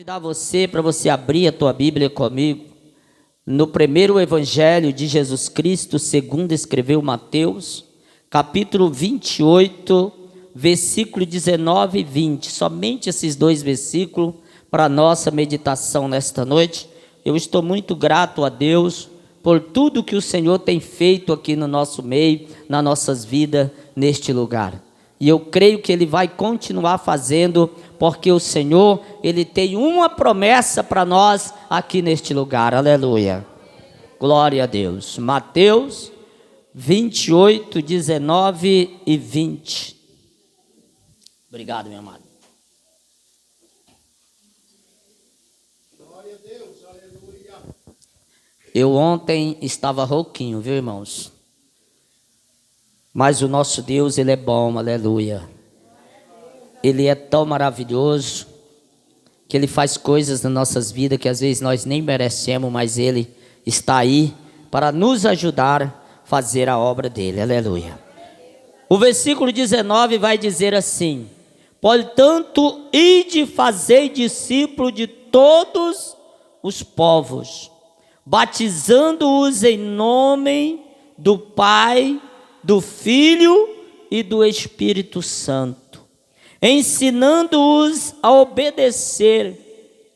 convidar você para você abrir a tua Bíblia comigo no primeiro Evangelho de Jesus Cristo, segundo escreveu Mateus, capítulo 28, versículo 19 e 20. Somente esses dois versículos para a nossa meditação nesta noite. Eu estou muito grato a Deus por tudo que o Senhor tem feito aqui no nosso meio, nas nossas vidas, neste lugar. E eu creio que Ele vai continuar fazendo, porque o Senhor, Ele tem uma promessa para nós aqui neste lugar. Aleluia. Glória a Deus. Mateus 28, 19 e 20. Obrigado, meu amado. Glória a Deus, aleluia. Eu ontem estava rouquinho, viu, irmãos? Mas o nosso Deus, Ele é bom, aleluia. Ele é tão maravilhoso, que Ele faz coisas nas nossas vidas que às vezes nós nem merecemos, mas Ele está aí para nos ajudar a fazer a obra dEle, aleluia. O versículo 19 vai dizer assim: portanto, ide fazei discípulo de todos os povos, batizando-os em nome do Pai, do Filho e do Espírito Santo, ensinando-os a obedecer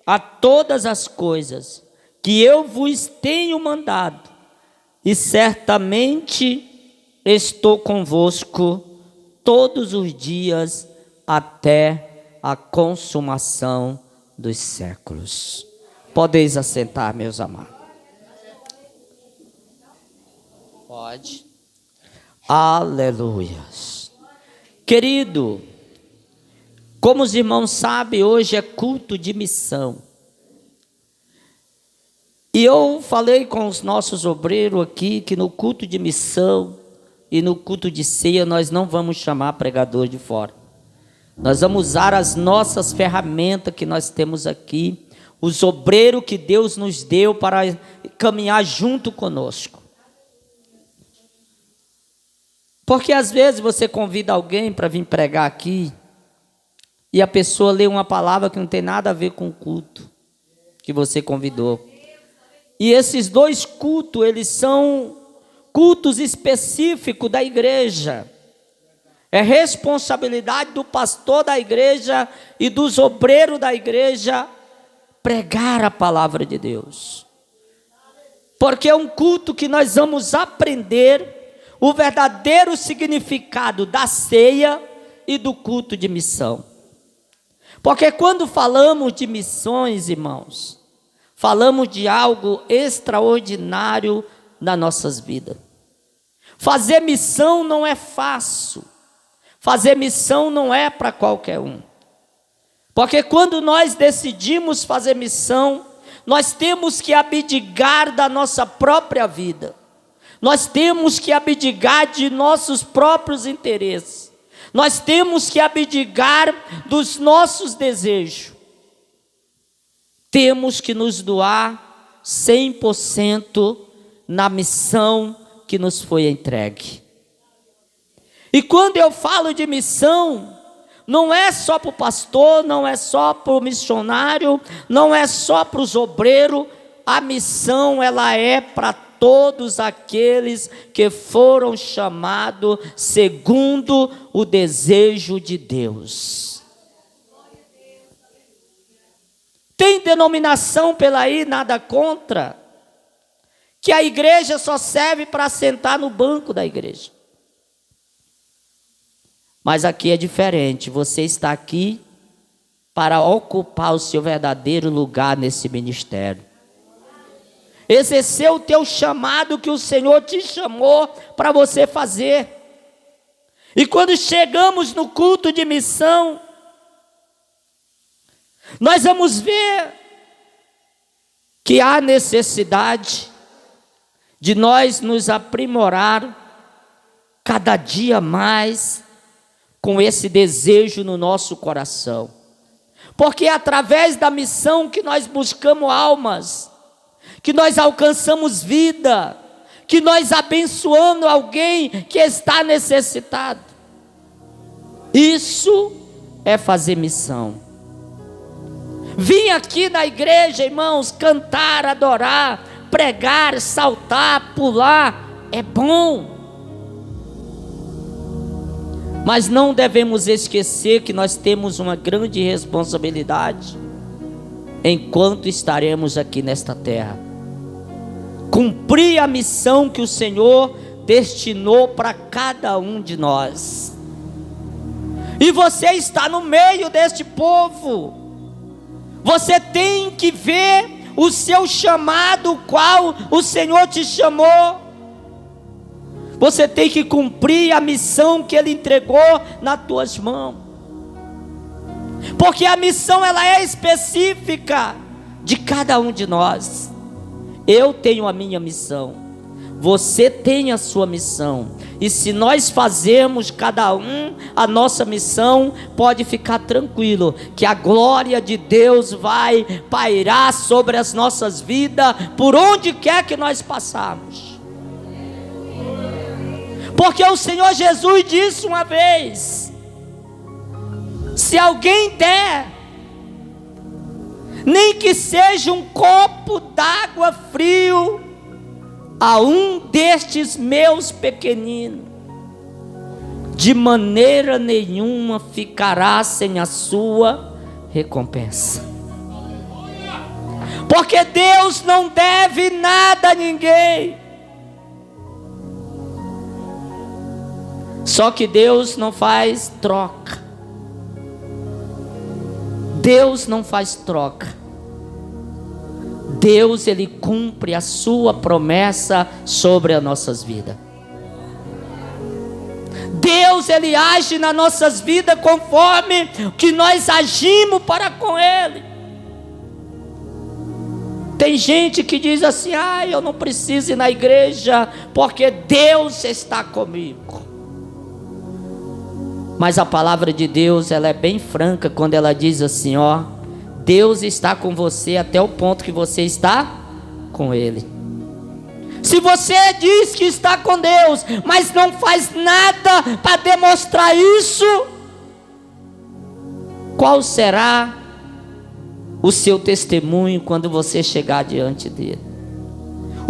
a todas as coisas que eu vos tenho mandado, e certamente estou convosco todos os dias até a consumação dos séculos. Podeis assentar, meus amados. Pode. Aleluias. Querido, como os irmãos sabem, hoje é culto de missão. E eu falei com os nossos obreiros aqui que no culto de missão e no culto de ceia nós não vamos chamar pregador de fora. Nós vamos usar as nossas ferramentas que nós temos aqui, os obreiros que Deus nos deu para caminhar junto conosco. Porque às vezes você convida alguém para vir pregar aqui e a pessoa lê uma palavra que não tem nada a ver com o culto que você convidou. E esses dois cultos, eles são cultos específicos da igreja. É responsabilidade do pastor da igreja e dos obreiros da igreja pregar a palavra de Deus. Porque é um culto que nós vamos aprender o verdadeiro significado da ceia e do culto de missão. Porque quando falamos de missões, irmãos, falamos de algo extraordinário nas nossas vidas. Fazer missão não é fácil. Fazer missão não é para qualquer um. Porque quando nós decidimos fazer missão, nós temos que abdicar da nossa própria vida. Nós temos que abdicar de nossos próprios interesses. Nós temos que abdicar dos nossos desejos. Temos que nos doar 100% na missão que nos foi entregue. E quando eu falo de missão, não é só para o pastor, não é só para o missionário, não é só para os obreiros. A missão, ela é para todos aqueles que foram chamados segundo o desejo de Deus. Tem denominação pela aí, nada contra, que a igreja só serve para sentar no banco da igreja. Mas aqui é diferente, você está aqui para ocupar o seu verdadeiro lugar nesse ministério. Exercer o teu chamado que o Senhor te chamou para você fazer. E quando chegamos no culto de missão, nós vamos ver que há necessidade de nós nos aprimorar cada dia mais com esse desejo no nosso coração. Porque é através da missão que nós buscamos almas, que nós alcançamos vida, que nós abençoamos alguém que está necessitado. Isso é fazer missão. Vir aqui na igreja, irmãos, cantar, adorar, pregar, saltar, pular, é bom. Mas não devemos esquecer que nós temos uma grande responsabilidade enquanto estaremos aqui nesta terra. Cumprir a missão que o Senhor destinou para cada um de nós. E você está no meio deste povo. Você tem que ver o seu chamado, qual o Senhor te chamou. Você tem que cumprir a missão que Ele entregou nas tuas mãos. Porque a missão ela é específica de cada um de nós. Eu tenho a minha missão. Você tem a sua missão. E se nós fazermos cada um a nossa missão, pode ficar tranquilo que a glória de Deus vai pairar sobre as nossas vidas por onde quer que nós passarmos. Porque o Senhor Jesus disse uma vez: se alguém der, nem que seja um copo d'água frio a um destes meus pequeninos, de maneira nenhuma ficará sem a sua recompensa. Porque Deus não deve nada a ninguém. Só que Deus não faz troca. Deus não faz troca. Deus, Ele cumpre a sua promessa sobre as nossas vidas. Deus, Ele age nas nossas vidas conforme que nós agimos para com Ele. Tem gente que diz assim: eu não preciso ir na igreja porque Deus está comigo. Mas a palavra de Deus, ela é bem franca quando ela diz assim: Deus está com você até o ponto que você está com Ele. Se você diz que está com Deus, mas não faz nada para demonstrar isso, qual será o seu testemunho quando você chegar diante dele?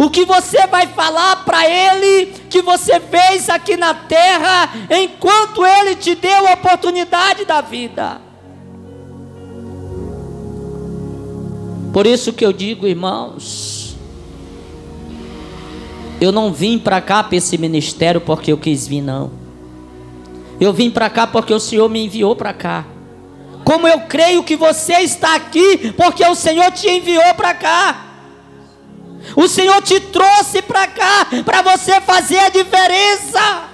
O que você vai falar para Ele que você fez aqui na terra, enquanto Ele te deu a oportunidade da vida? Por isso que eu digo, irmãos, eu não vim para cá para esse ministério porque eu quis vir, não. Eu vim para cá porque o Senhor me enviou para cá. Como eu creio que você está aqui porque o Senhor te enviou para cá. O Senhor te trouxe para cá para você fazer a diferença.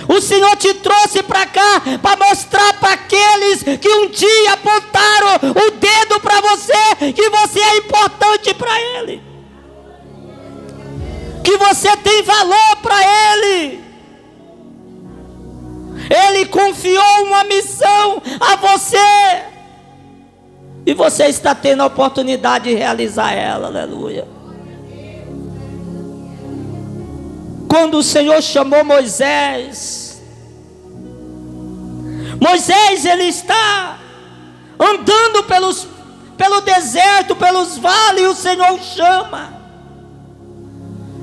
O Senhor te trouxe para cá para mostrar para aqueles que um dia apontaram o dedo para você que você é importante para Ele, que você tem valor para Ele. Ele confiou uma missão a você e você está tendo a oportunidade de realizar ela. Aleluia. Quando o Senhor chamou Moisés, ele está andando pelo deserto, pelos vales, e o Senhor o chama.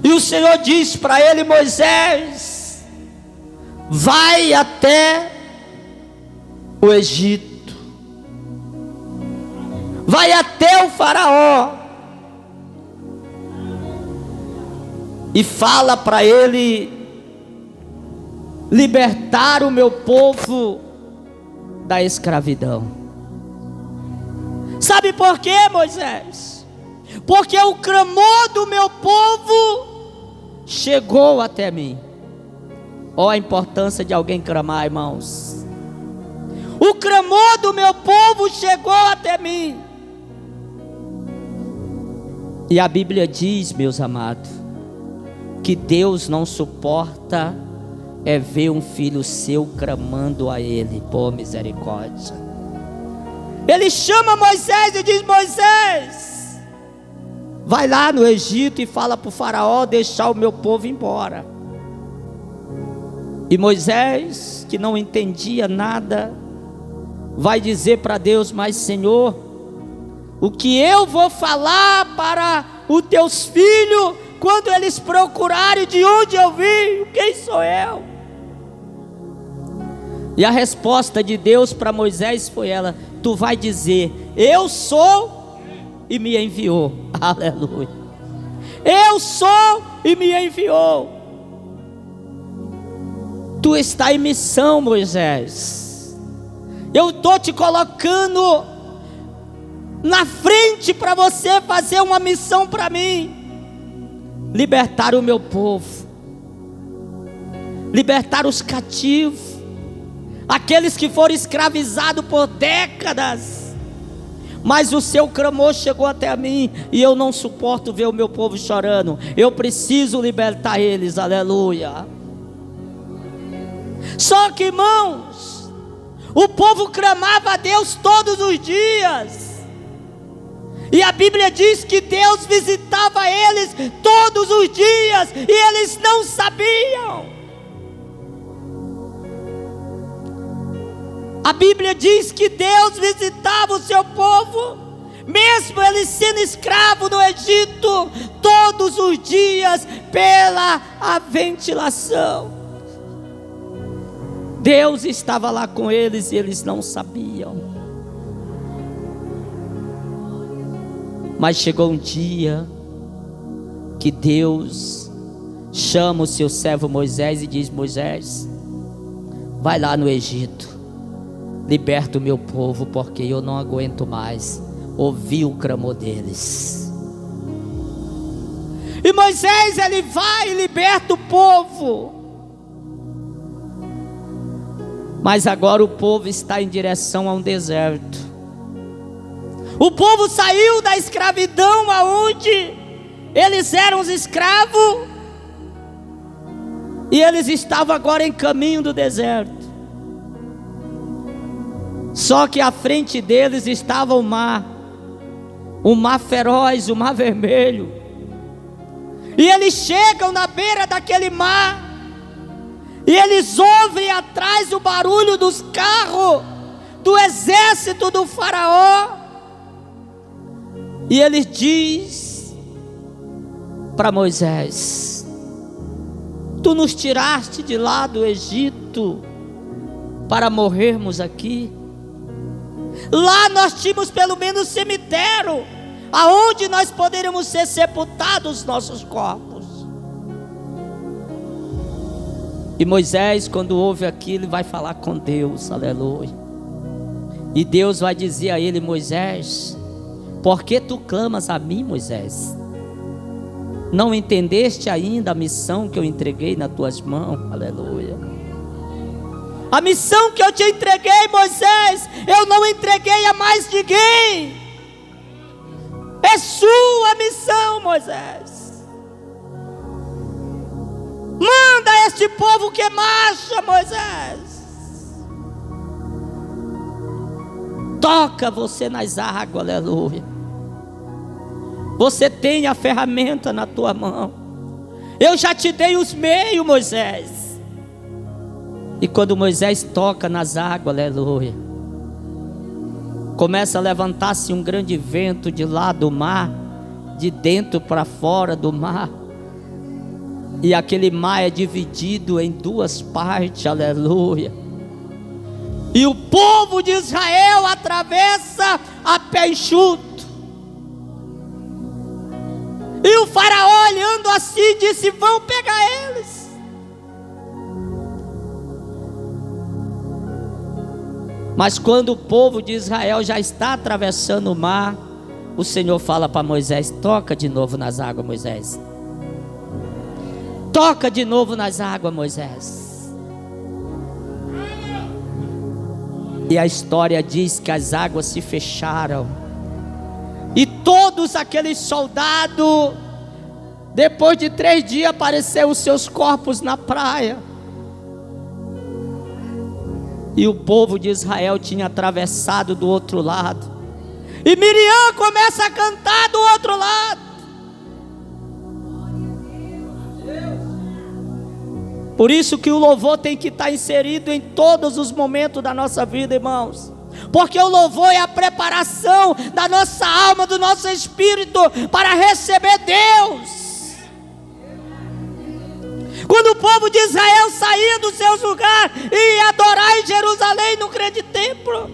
E o Senhor diz para ele: Moisés, vai até o Egito, vai até o faraó e fala para ele libertar o meu povo da escravidão. Sabe por quê, Moisés? Porque o clamor do meu povo chegou até mim. Olha a importância de alguém clamar, irmãos. O clamor do meu povo chegou até mim. E a Bíblia diz, meus amados, que Deus não suporta ver um filho seu clamando a Ele por misericórdia. Ele chama Moisés e diz: Moisés, vai lá no Egito e fala para o faraó deixar o meu povo embora. E Moisés, que não entendia nada, vai dizer para Deus: mas Senhor, o que eu vou falar para os teus filhos, quando eles procurarem de onde eu vim, quem sou eu? E a resposta de Deus para Moisés foi ela: tu vai dizer, eu sou e me enviou. Aleluia. Eu sou e me enviou. Tu está em missão, Moisés. Eu estou te colocando na frente para você fazer uma missão para mim. Libertar o meu povo, libertar os cativos, aqueles que foram escravizados por décadas. Mas o seu clamor chegou até a mim, e eu não suporto ver o meu povo chorando. Eu preciso libertar eles, aleluia. Só que, irmãos, o povo clamava a Deus todos os dias, e a Bíblia diz que Deus visitava eles todos os dias, e eles não sabiam. A Bíblia diz que Deus visitava o seu povo, mesmo eles sendo escravos no Egito, todos os dias, pela ventilação. Deus estava lá com eles e eles não sabiam. Mas chegou um dia que Deus chama o seu servo Moisés e diz: Moisés, vai lá no Egito, liberta o meu povo, porque eu não aguento mais ouvir o clamor deles. E Moisés, ele vai e liberta o povo. Mas agora o povo está em direção a um deserto. O povo saiu da escravidão, aonde eles eram os escravos, e eles estavam agora em caminho do deserto. Só que à frente deles estava o mar feroz, o mar vermelho. E eles chegam na beira daquele mar, e eles ouvem atrás o barulho dos carros do exército do faraó. E ele diz para Moisés: tu nos tiraste de lá do Egito para morrermos aqui. Lá nós tínhamos pelo menos cemitério, aonde nós poderíamos ser sepultados nossos corpos. E Moisés, quando ouve aquilo, vai falar com Deus, aleluia. E Deus vai dizer a ele: Moisés, por que tu clamas a mim, Moisés? Não entendeste ainda a missão que eu entreguei nas tuas mãos? Aleluia. A missão que eu te entreguei, Moisés, eu não entreguei a mais ninguém. É sua missão, Moisés. Manda este povo que marcha, Moisés. Toca você nas águas, aleluia. Você tem a ferramenta na tua mão. Eu já te dei os meios, Moisés. E quando Moisés toca nas águas, aleluia, começa a levantar-se um grande vento de lá do mar, de dentro para fora do mar. E aquele mar é dividido em duas partes, aleluia. E o povo de Israel atravessa a pé enxuto. E o faraó, olhando assim, disse: vão pegar eles. Mas quando o povo de Israel já está atravessando o mar, o Senhor fala para Moisés: toca de novo nas águas, Moisés. Toca de novo nas águas, Moisés. E a história diz que as águas se fecharam. E todos aqueles soldados, depois de 3 dias, apareceram os seus corpos na praia. E o povo de Israel tinha atravessado do outro lado. E Miriam começa a cantar do outro lado. Por isso que o louvor tem que estar inserido em todos os momentos da nossa vida, irmãos. porque o louvor é a preparação da nossa alma, do nosso espírito para receber Deus. Quando o povo de Israel saía dos seus lugares e ia adorar em Jerusalém, no grande templo,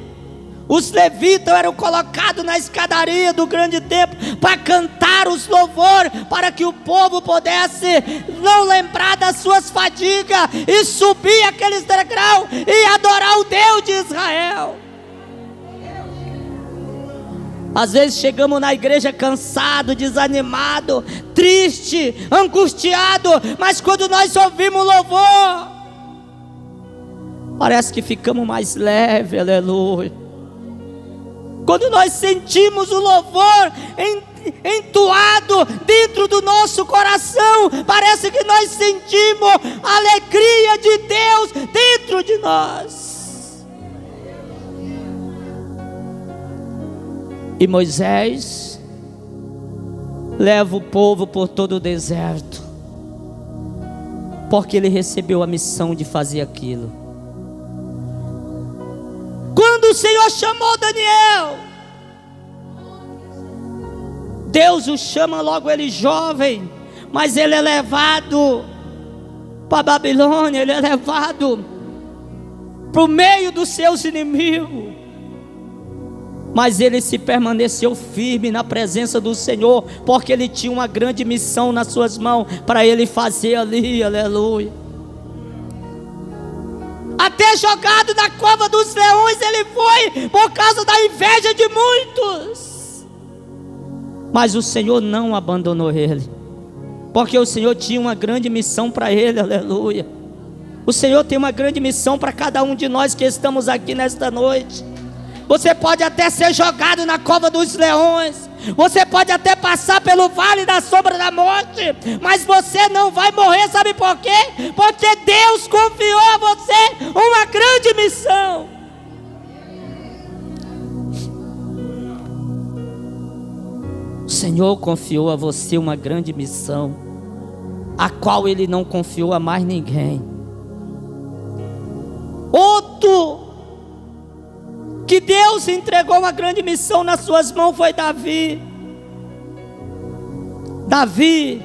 os levitas eram colocados na escadaria do grande templo para cantar os louvores, para que o povo pudesse não lembrar das suas fadigas e subir aqueles degraus e adorar o Deus de Israel. Às vezes chegamos na igreja cansado, desanimado, triste, angustiado, mas quando nós ouvimos louvor, parece que ficamos mais leves, aleluia. Quando nós sentimos o louvor entoado dentro do nosso coração, parece que nós sentimos a alegria de Deus dentro de nós. E Moisés leva o povo por todo o deserto, porque ele recebeu a missão de fazer aquilo. Quando o Senhor chamou Daniel, Deus o chama logo ele jovem, mas ele é levado para a Babilônia, ele é levado para o meio dos seus inimigos. Mas ele se permaneceu firme na presença do Senhor, porque ele tinha uma grande missão nas suas mãos para ele fazer ali, aleluia. Até jogado na cova dos leões ele foi, por causa da inveja de muitos. Mas o Senhor não abandonou ele, porque o Senhor tinha uma grande missão para ele, aleluia. O Senhor tem uma grande missão para cada um de nós que estamos aqui nesta noite. Você pode até ser jogado na cova dos leões, você pode até passar pelo vale da sombra da morte, mas você não vai morrer, sabe por quê? Porque Deus confiou a você uma grande missão. O Senhor confiou a você uma grande missão, a qual Ele não confiou a mais ninguém. Outro que Deus entregou uma grande missão nas suas mãos foi Davi. Davi,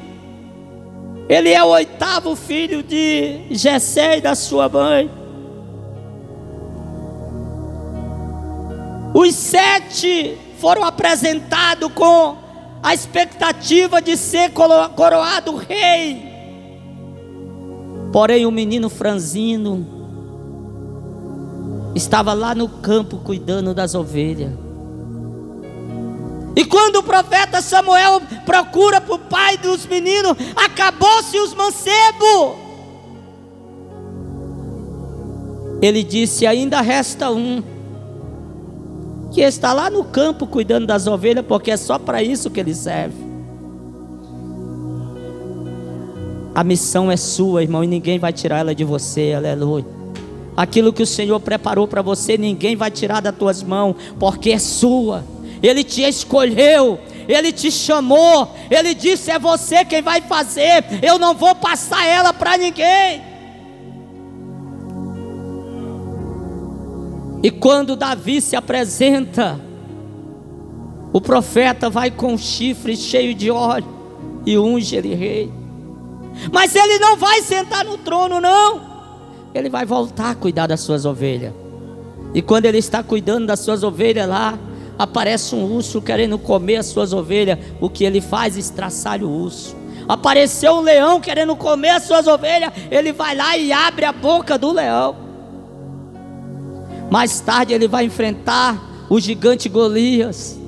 ele é o 8º filho de Jessé e da sua mãe. Os 7 foram apresentados com a expectativa de ser coroado rei. Porém o menino franzino estava lá no campo cuidando das ovelhas. E quando o profeta Samuel procura para o pai dos meninos, acabou-se os mancebos. Ele disse: ainda resta um, que está lá no campo cuidando das ovelhas, porque é só para isso que ele serve. A missão é sua, irmão, e ninguém vai tirar ela de você, aleluia. Aquilo que o Senhor preparou para você, ninguém vai tirar das tuas mãos, porque é sua. Ele te escolheu, Ele te chamou, Ele disse: é você quem vai fazer, eu não vou passar ela para ninguém. E quando Davi se apresenta, o profeta vai com um chifre cheio de óleo e unge ele rei. Mas ele não vai sentar no trono, não. Ele vai voltar a cuidar das suas ovelhas. E quando ele está cuidando das suas ovelhas lá, aparece um urso querendo comer as suas ovelhas. O que ele faz? Estraçalha o urso. Apareceu um leão querendo comer as suas ovelhas. Ele vai lá e abre a boca do leão. Mais tarde ele vai enfrentar o gigante Golias,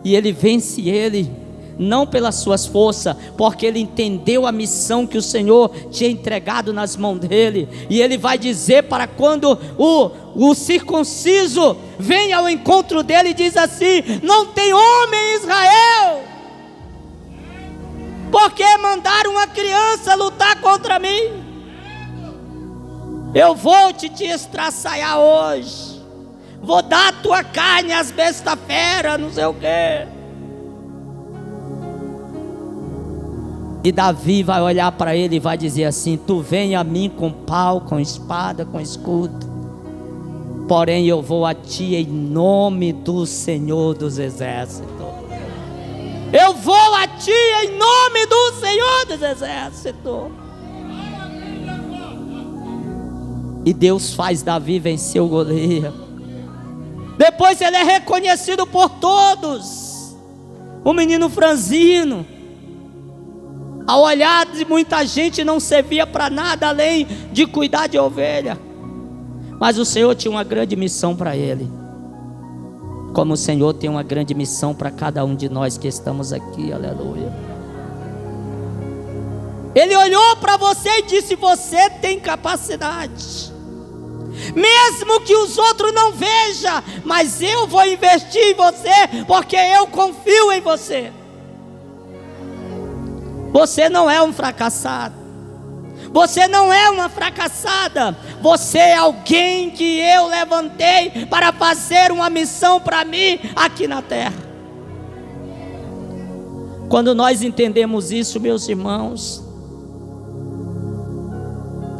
e ele vence ele, não pelas suas forças, porque ele entendeu a missão que o Senhor tinha entregado nas mãos dele. E ele vai dizer, para quando o circunciso vem ao encontro dele e diz assim: não tem homem em Israel, porque mandaram uma criança lutar contra mim. Eu vou te estraçalhar hoje, vou dar a tua carne às bestas feras, não sei o quê. E Davi vai olhar para ele e vai dizer assim: tu vem a mim com pau, com espada, com escudo, porém eu vou a ti em nome do Senhor dos Exércitos. Eu vou a ti em nome do Senhor dos Exércitos. E Deus faz Davi vencer o Golias. Depois ele é reconhecido por todos. O menino franzino, ao olhar de muita gente, não servia para nada além de cuidar de ovelha. Mas o Senhor tinha uma grande missão para ele. Como o Senhor tem uma grande missão para cada um de nós que estamos aqui, aleluia. Ele olhou para você e disse: você tem capacidade. Mesmo que os outros não vejam, mas eu vou investir em você, porque eu confio em você. Você não é um fracassado. Você não é uma fracassada. Você é alguém que eu levantei para fazer uma missão para mim aqui na terra. Quando nós entendemos isso, meus irmãos,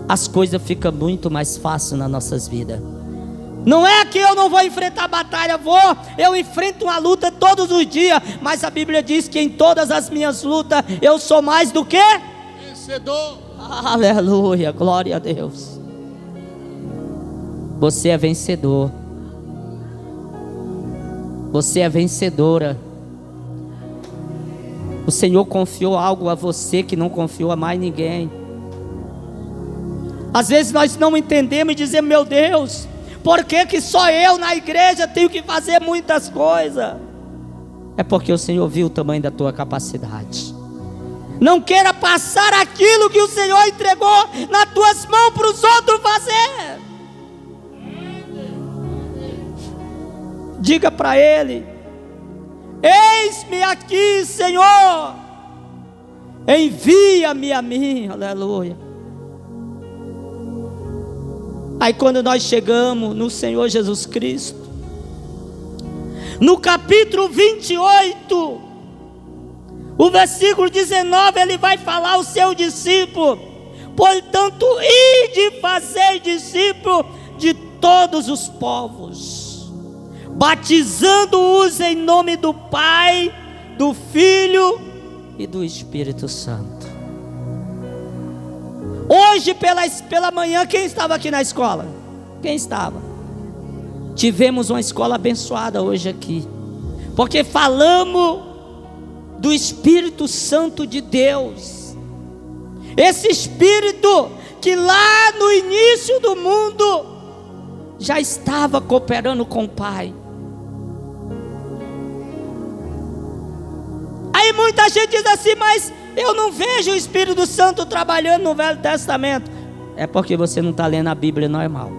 as coisas ficam muito mais fáceis nas nossas vidas. Não é que eu não vou enfrentar batalha, eu enfrento uma luta todos os dias, mas a Bíblia diz que em todas as minhas lutas eu sou mais do que vencedor. Aleluia, glória a Deus. Você é vencedor. Você é vencedora. O Senhor confiou algo a você que não confiou a mais ninguém. Às vezes nós não entendemos e dizemos: meu Deus, por que só eu na igreja tenho que fazer muitas coisas? É porque o Senhor viu o tamanho da tua capacidade. Não queira passar aquilo que o Senhor entregou nas tuas mãos para os outros fazer. Diga para Ele: eis-me aqui, Senhor, envia-me a mim, aleluia. Aí quando nós chegamos no Senhor Jesus Cristo, no capítulo 28, o versículo 19, ele vai falar ao seu discípulo: portanto, ide fazer discípulo de todos os povos, batizando-os em nome do Pai, do Filho e do Espírito Santo. Hoje pela manhã, quem estava aqui na escola? Quem estava? Tivemos uma escola abençoada hoje aqui, porque falamos do Espírito Santo de Deus. Esse Espírito que lá no início do mundo já estava cooperando com o Pai. Aí muita gente diz assim: mas eu não vejo o Espírito Santo trabalhando no Velho Testamento. É porque você não está lendo a Bíblia normal.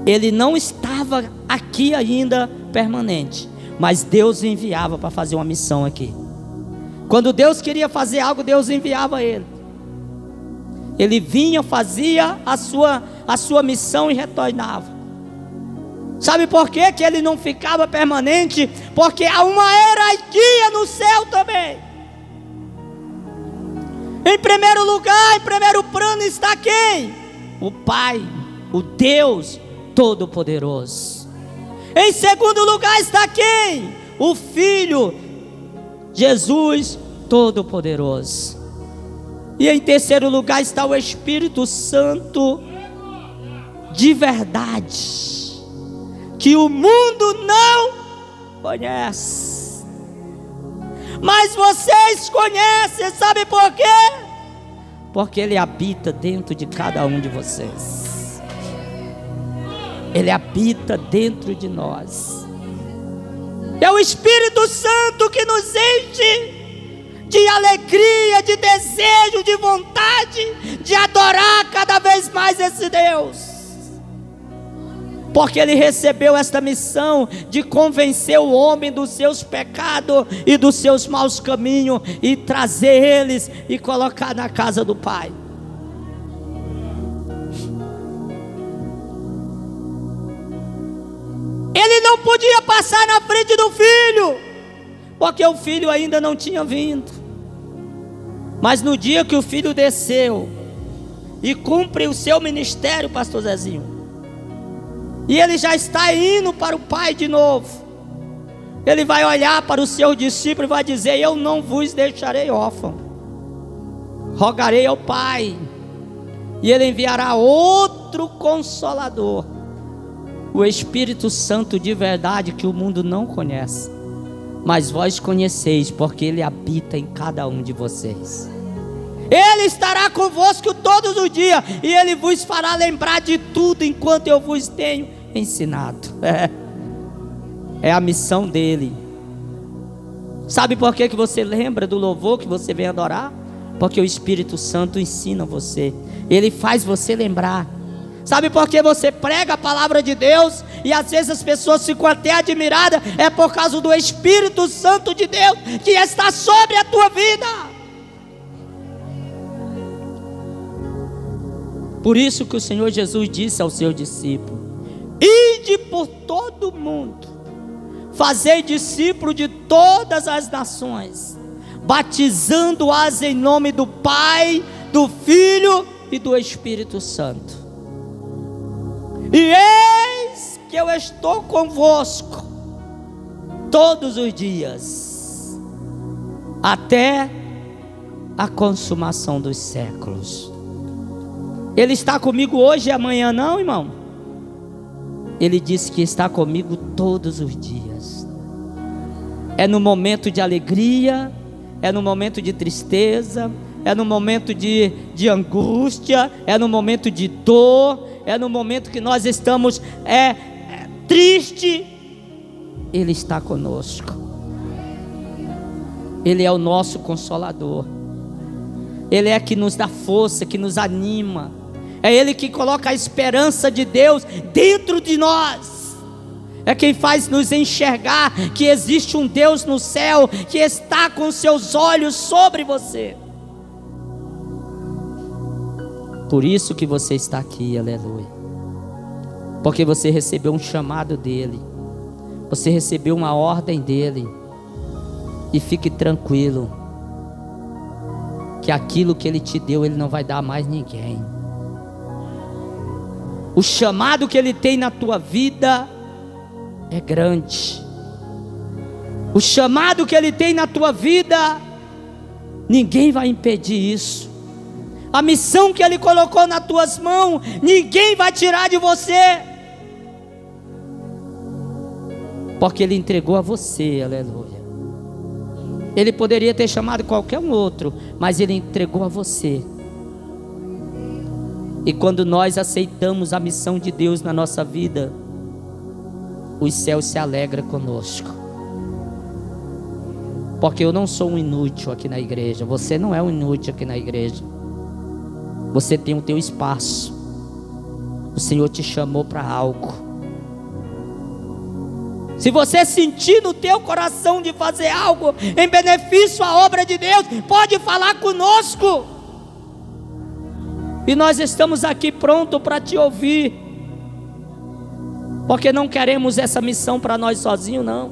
Ele não estava aqui ainda permanente, mas Deus enviava para fazer uma missão aqui. Quando Deus queria fazer algo, Deus enviava ele. Ele vinha, fazia a sua missão e retornava. Sabe por quê que ele não ficava permanente? Porque há uma hierarquia no céu também. Em primeiro lugar, em primeiro plano está quem? O Pai, o Deus Todo-Poderoso. Em segundo lugar está quem? O Filho, Jesus Todo-Poderoso. E em terceiro lugar está o Espírito Santo de verdade, que o mundo não conhece. Mas vocês conhecem, sabe por quê? Porque Ele habita dentro de cada um de vocês. Ele habita dentro de nós. É o Espírito Santo que nos enche de alegria, de desejo, de vontade de adorar cada vez mais esse Deus. Porque ele recebeu esta missão de convencer o homem dos seus pecados e dos seus maus caminhos, e trazer eles e colocar na casa do Pai. Ele não podia passar na frente do Filho, porque o Filho ainda não tinha vindo. Mas no dia que o Filho desceu e cumpre o seu ministério, pastor Zezinho, E ele já está indo para o Pai de novo. Ele vai olhar para os seus discípulos e vai dizer: eu não vos deixarei órfão, rogarei ao Pai, e Ele enviará outro Consolador, o Espírito Santo de verdade, que o mundo não conhece, mas vós conheceis, porque Ele habita em cada um de vocês. Ele estará convosco todos os dias, e Ele vos fará lembrar de tudo enquanto eu vos tenho ensinado. É a missão dele. Sabe por que você lembra do louvor que você vem adorar? Porque o Espírito Santo ensina você, ele faz você lembrar. Sabe por que você prega a palavra de Deus e às vezes as pessoas ficam até admiradas? É por causa do Espírito Santo de Deus que está sobre a tua vida. Por isso que o Senhor Jesus disse aos seus discípulos: ide por todo o mundo, fazei discípulos de todas as nações, batizando-as em nome do Pai, do Filho e do Espírito Santo. E eis que eu estou convosco todos os dias, até a consumação dos séculos. Ele está comigo hoje e amanhã não, irmão? Ele disse que está comigo todos os dias. É no momento de alegria, é no momento de tristeza, é no momento de angústia, é no momento de dor, é no momento que nós estamos triste. Ele está conosco. Ele é o nosso Consolador. Ele é que nos dá força, que nos anima. É Ele que coloca a esperança de Deus dentro de nós. É quem faz nos enxergar que existe um Deus no céu, que está com seus olhos sobre você. Por isso que você está aqui, aleluia. Porque você recebeu um chamado dEle, você recebeu uma ordem dEle. E fique tranquilo, que aquilo que Ele te deu, Ele não vai dar a mais ninguém. O chamado que Ele tem na tua vida é grande. O chamado que Ele tem na tua vida, ninguém vai impedir isso. A missão que Ele colocou nas tuas mãos, ninguém vai tirar de você, porque Ele entregou a você, aleluia. Ele poderia ter chamado qualquer um outro, mas Ele entregou a você. E quando nós aceitamos a missão de Deus na nossa vida, os céus se alegram conosco. Porque eu não sou um inútil aqui na igreja. Você não é um inútil aqui na igreja. Você tem o teu espaço. O Senhor te chamou para algo. Se você sentir no teu coração de fazer algo em benefício à obra de Deus, pode falar conosco. E nós estamos aqui prontos para te ouvir. Porque não queremos essa missão para nós sozinhos, não.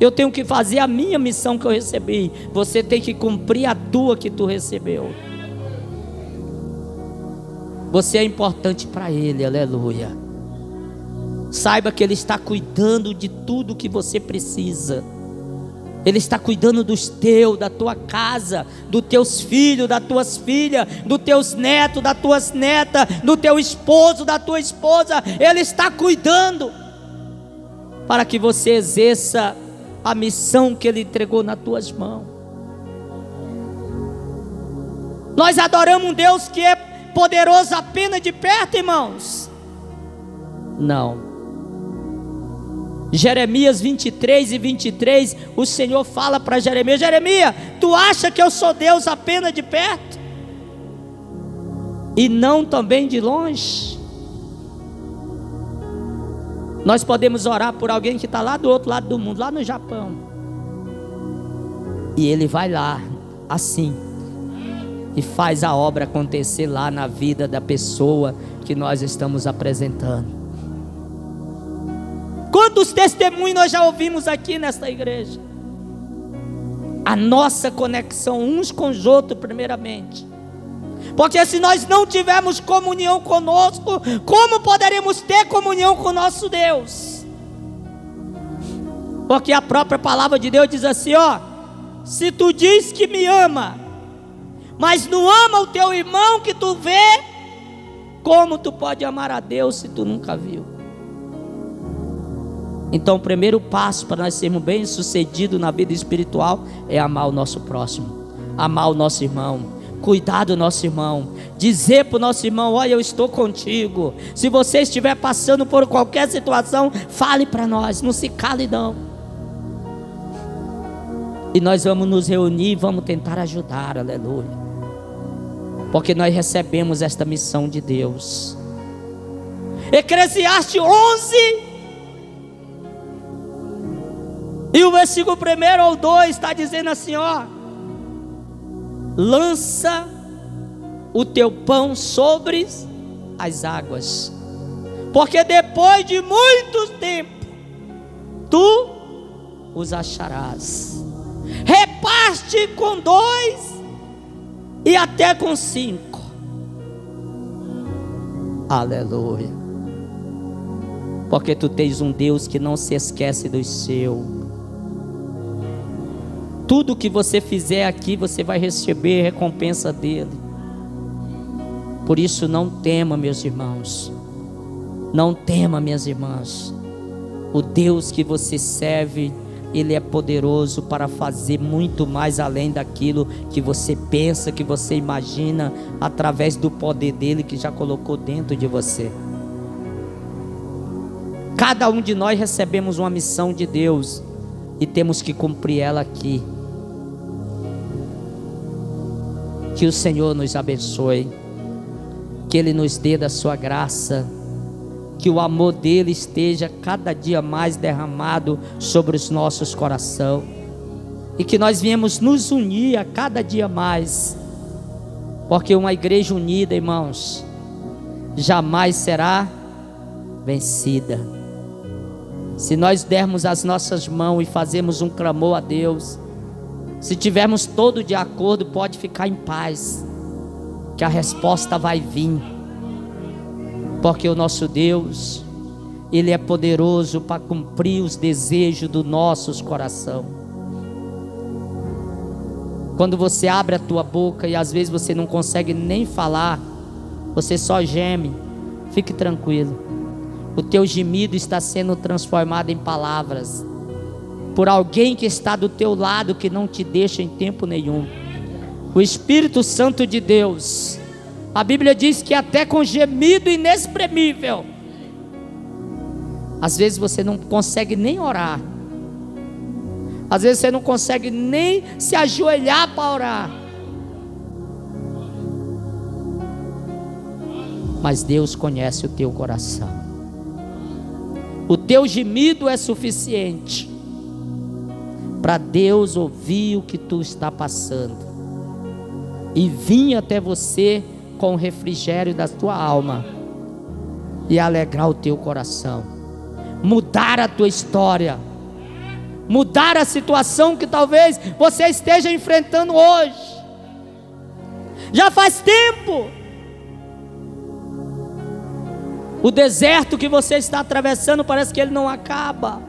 Eu tenho que fazer a minha missão que eu recebi. Você tem que cumprir a tua que tu recebeu. Você é importante para Ele, aleluia. Saiba que Ele está cuidando de tudo que você precisa. Ele está cuidando dos teus, da tua casa, dos teus filhos, das tuas filhas, dos teus netos, das tuas netas, do teu esposo, da tua esposa. Ele está cuidando para que você exerça a missão que Ele entregou nas tuas mãos. Nós adoramos um Deus que é poderoso apenas de perto, irmãos? Não. Jeremias 23 e 23, o Senhor fala para Jeremias: Jeremias, tu acha que eu sou Deus apenas de perto? E não também de longe? Nós podemos orar por alguém que está lá do outro lado do mundo, lá no Japão, e Ele vai lá, assim, e faz a obra acontecer lá na vida da pessoa que nós estamos apresentando. Quantos testemunhos nós já ouvimos aqui nesta igreja? A nossa conexão uns com os outros primeiramente, Porque se nós não tivermos comunhão conosco, como poderemos ter comunhão com nosso Deus? Porque a própria palavra de Deus diz assim, ó: se tu diz que me ama, mas não ama o teu irmão que tu vê, como tu pode amar a Deus se tu nunca viu? Então o primeiro passo para nós sermos bem sucedidos na vida espiritual é amar o nosso próximo, amar o nosso irmão, cuidar do nosso irmão, dizer para o nosso irmão: olha, eu estou contigo. Se você estiver passando por qualquer situação, fale para nós, não se cale não. E nós vamos nos reunir e vamos tentar ajudar, aleluia. Porque nós recebemos esta missão de Deus. Eclesiastes 11 e o versículo 1 ou 2 está dizendo assim, ó: lança o teu pão sobre as águas, porque depois de muito tempo tu os acharás. Reparte com 2 e até com 5. Aleluia. Porque tu tens um Deus que não se esquece dos seus. Tudo que você fizer aqui, você vai receber recompensa dele. Por isso não tema, meus irmãos. Não tema, minhas irmãs. O Deus que você serve, Ele é poderoso para fazer muito mais além daquilo que você pensa, que você imagina, através do poder dele que já colocou dentro de você. Cada um de nós recebemos uma missão de Deus e temos que cumprir ela aqui. Que o Senhor nos abençoe, que Ele nos dê da sua graça, que o amor dele esteja cada dia mais derramado sobre os nossos corações, e que nós viemos nos unir a cada dia mais, porque uma igreja unida, irmãos, jamais será vencida. Se nós dermos as nossas mãos e fazermos um clamor a Deus, se tivermos todos de acordo, pode ficar em paz, que a resposta vai vir. Porque o nosso Deus, Ele é poderoso para cumprir os desejos dos nossos corações. Quando você abre a tua boca e às vezes você não consegue nem falar, você só geme, fique tranquilo. O teu gemido está sendo transformado em palavras por alguém que está do teu lado, que não te deixa em tempo nenhum. O Espírito Santo de Deus. A Bíblia diz que até com gemido inexprimível, às vezes você não consegue nem orar, às vezes você não consegue nem se ajoelhar para orar, mas Deus conhece o teu coração. O teu gemido é suficiente para Deus ouvir o que tu está passando e vir até você com o refrigério da tua alma e alegrar o teu coração, mudar a tua história, mudar a situação que talvez você esteja enfrentando hoje. Já faz tempo. O deserto que você está atravessando parece que ele não acaba,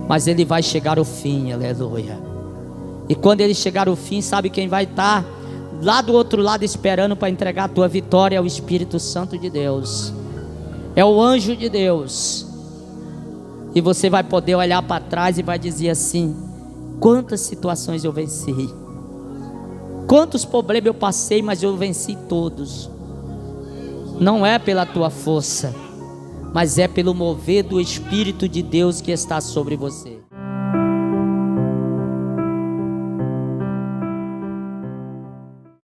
mas ele vai chegar ao fim, aleluia. E quando ele chegar ao fim, sabe quem vai estar lá do outro lado esperando para entregar a tua vitória? É o Espírito Santo de Deus, é o anjo de Deus. E você vai poder olhar para trás e vai dizer assim: quantas situações eu venci, quantos problemas eu passei, mas eu venci todos. Não é pela tua força, mas é pelo mover do Espírito de Deus que está sobre você.